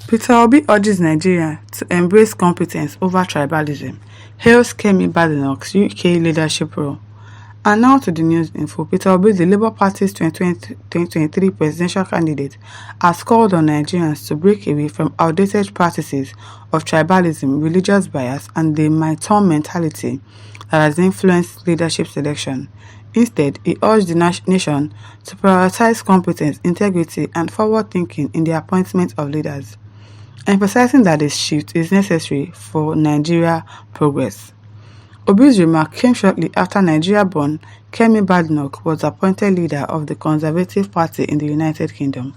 Peter Obi urges Nigeria to embrace competence over tribalism, hails Kemi Badenoch's UK leadership role. And now to the news info. Peter Obi, the Labour Party's 2023 presidential candidate, has called on Nigerians to break away from outdated practices of tribalism, religious bias, and the my-turn mentality that has influenced leadership selection. Instead, he urged the nation to prioritize competence, integrity, and forward thinking in the appointment of leaders, emphasizing that this shift is necessary for Nigeria's progress. Obi's remark came shortly after Nigeria-born Kemi Badenoch was appointed leader of the Conservative Party in the United Kingdom,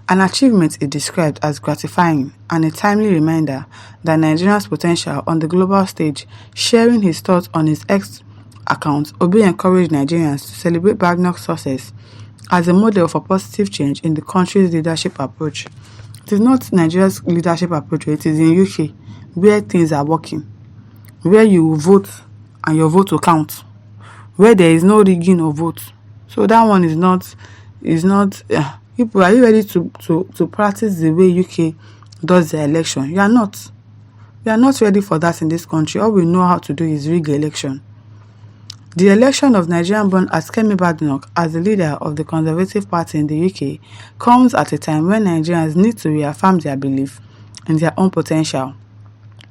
an achievement he described as gratifying and a timely reminder that Nigeria's potential on the global stage. Sharing his thoughts on his X account, Obi encouraged Nigerians to celebrate Badenoch's success as a model for positive change in the country's leadership approach. It is not Nigeria's leadership approach, it is in UK where things are working, where you vote and your vote will count, where there is no rigging of votes. So that one is not people, are you ready to practice the way UK does the election? You are not. We are not ready for that in this country. All we know how to do is rig election. The election of Nigerian-born as Kemi Badenoch as the leader of the Conservative Party in the UK comes at a time when Nigerians need to reaffirm their belief in their own potential.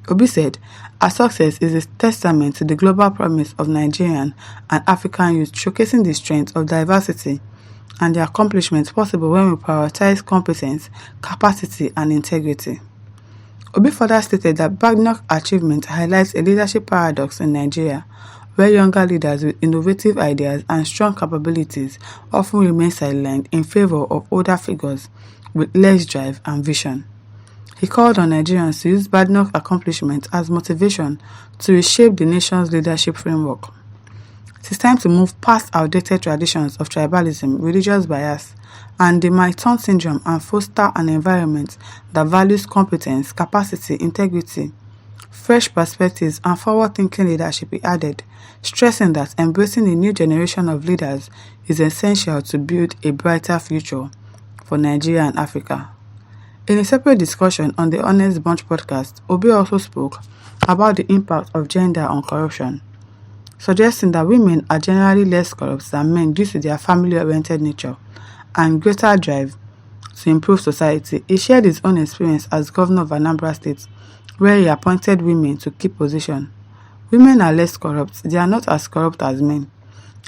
Obi said, "Our success is a testament to the global promise of Nigerian and African youth, showcasing the strength of diversity and the accomplishments possible when we prioritize competence, capacity, and integrity." Obi further stated that Badenoch's achievement highlights a leadership paradox in Nigeria, where younger leaders with innovative ideas and strong capabilities often remain sidelined in favor of older figures with less drive and vision. He called on Nigerians to use Badenoch's accomplishments as motivation to reshape the nation's leadership framework. It is time to move past outdated traditions of tribalism, religious bias, and the my-turn syndrome and foster an environment that values competence, capacity, integrity, fresh perspectives, and forward-thinking leadership, he added, stressing that embracing a new generation of leaders is essential to build a brighter future for Nigeria and Africa. In a separate discussion on the Honest Bunch podcast, Obi also spoke about the impact of gender on corruption, suggesting that women are generally less corrupt than men due to their family-oriented nature and greater drive to improve society. He shared his own experience as governor of Anambra State, where he appointed women to key positions. Women are less corrupt, they are not as corrupt as men,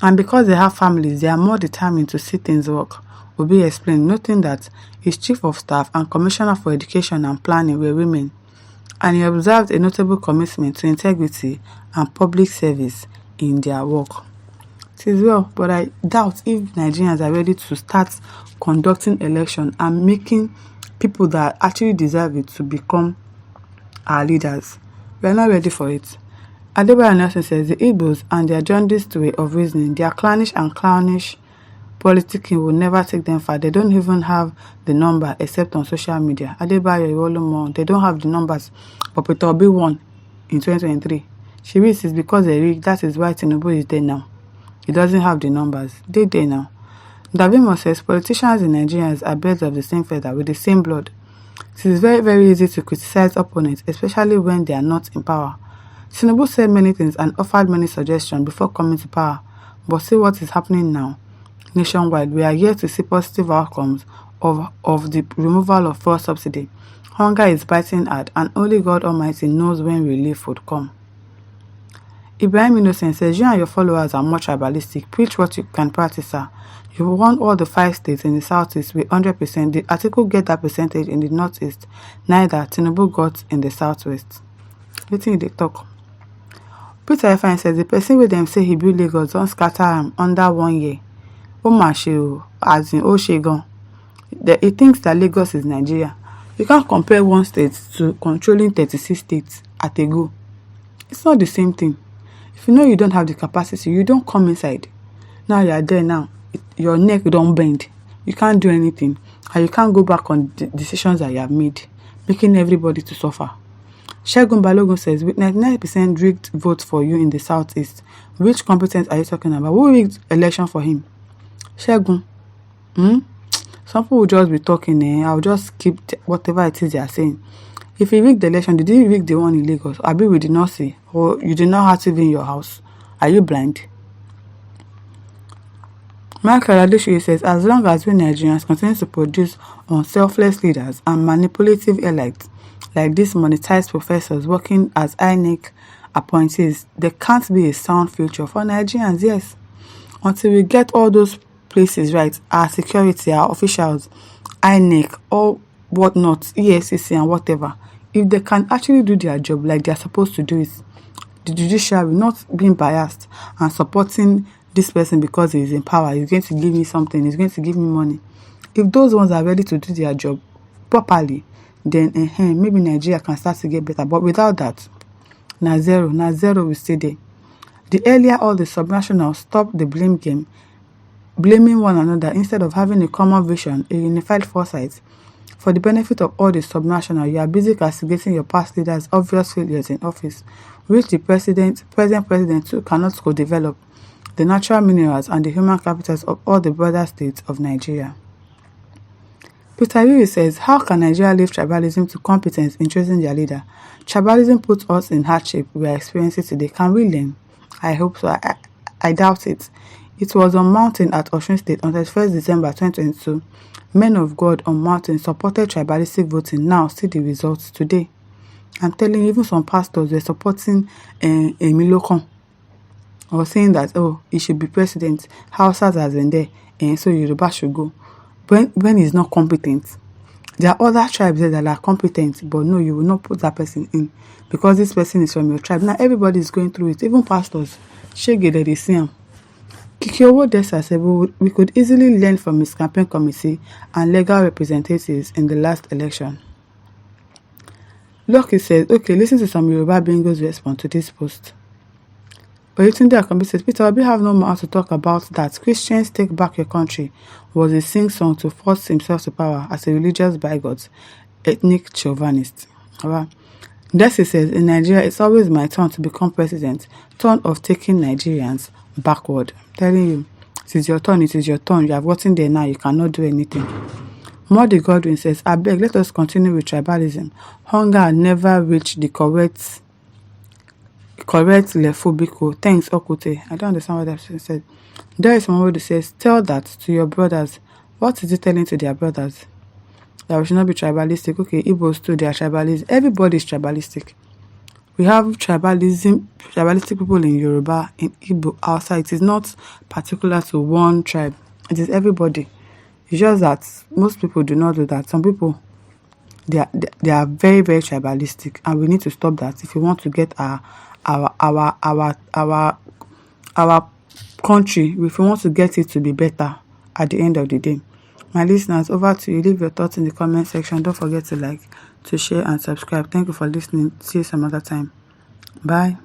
and because they have families, they are more determined to see things work, Obi explained, noting that his chief of staff and commissioner for education and planning were women, and he observed a notable commitment to integrity and public service in their work. It is well, but I doubt if Nigerians are ready to start conducting election and making people that actually deserve it to become our leaders. We are not ready for it. Adebayo Nelson says the Igbos and their jaundiced way of reasoning, their clannish and clownish politicking will never take them far. They don't even have the number except on social media. Adebayo Iwolomo, they don't have the numbers. But Peter Obi won in 2023. She reads it's because they rigged. That is why Tinubu is there now. He doesn't have the numbers. They're there now. Davimo says politicians and Nigerians are birds of the same feather with the same blood. It is very, very easy to criticize opponents, especially when they are not in power. Tinubu said many things and offered many suggestions before coming to power. But see what is happening now. Nationwide, we are yet to see positive outcomes of the removal of fuel subsidy. Hunger is biting hard, and only God Almighty knows when relief would come. Ibrahim Innocent says, you and your followers are more tribalistic. Preach what you can practice, sir. You won all the 5 states in the southeast with 100%. Did Atiku get that percentage in the northeast? Neither. Tinubu got in the southwest. Wetin they talk? Peter Efeanyi says, the person with them say he built Lagos don't scatter him under 1 year. As in Oshegon. He thinks that Lagos is Nigeria. You can't compare one state to controlling 36 states at a go. It's not the same thing. If you know you don't have the capacity, you don't come inside. Now you are there now. Your neck don't bend. You can't do anything. And you can't go back on the decisions that you have made, making everybody to suffer. Segun Balogun says, with 99% rigged votes for you in the southeast, which competence are you talking about? Who rigged election for him? Segun. Some people will just be talking, I'll just keep whatever it is they are saying. If you rig the election, did you rig the one in Lagos? Abi we did not see, or you did not have TV in your house? Are you blind? Michael Adeshoye says, as long as we Nigerians continue to produce unselfless leaders and manipulative elites like these monetized professors working as INEC appointees, there can't be a sound future for Nigerians, yes. Until we get all those places right, our security, our officials, INEC, or whatnot, EFCC and whatever, if they can actually do their job like they're supposed to do it, the judiciary not being biased and supporting this person because he is in power, he's going to give me something, he's going to give me money. If those ones are ready to do their job properly, then maybe Nigeria can start to get better. But without that, na zero will stay there. The earlier all the subnationals stop the blame game, blaming one another instead of having a common vision, a unified foresight, for the benefit of all the subnationals, you are busy castigating your past leaders' obvious failures in office, which the present president too cannot co-develop the natural minerals and the human capitals of all the border states of Nigeria. Peter Yuri says, how can Nigeria leave tribalism to competence in choosing their leader? Tribalism puts us in hardship we are experiencing today. Can we learn? I hope so. I doubt it. It was on mountain at Osun State on 31st December 2022. Men of God on mountain supported tribalistic voting. Now see the results today. I'm telling you, even some pastors were supporting Emilokon, or saying that, oh, he should be president. Hausas has been there, and so Yoruba should go. When he's not competent. There are other tribes there that are competent, but no, you will not put that person in because this person is from your tribe. Now everybody is going through it, even pastors. Shege that they see him. Kikiowo Desa said we could easily learn from his campaign committee and legal representatives in the last election. Lucky says, okay, listen to some Yoruba Bingo's response to this post. Oyetunde Akanbi says, Peter Obi have no more to talk about that. Christians Take Back Your Country was a sing-song to force himself to power as a religious bigot, ethnic chauvinist. Desi says, in Nigeria, it's always my turn to become president. Turn of taking Nigerians backward. I'm telling you, it is your turn, You have gotten there now, you cannot do anything. Modi Godwin says, I beg, let us continue with tribalism. Hunger never reached the correct lefobiko. Thanks, Okute. I don't understand what that person said. There is someone who says, tell that to your brothers. What is it telling to their brothers? That we should not be tribalistic. Okay, Igbos too, they are tribalistic. Everybody is tribalistic. We have tribalistic people in Yoruba, in Igbo, outside. It is not particular to one tribe. It is everybody. It's just that most people do not do that. Some people, they are very, very tribalistic, and we need to stop that if we want to get our country, if we want to get it to be better at the end of the day. My listeners, over to you. Leave your thoughts in the comment section. Don't forget to like, to share, and subscribe. Thank you for listening. See you some other time. Bye.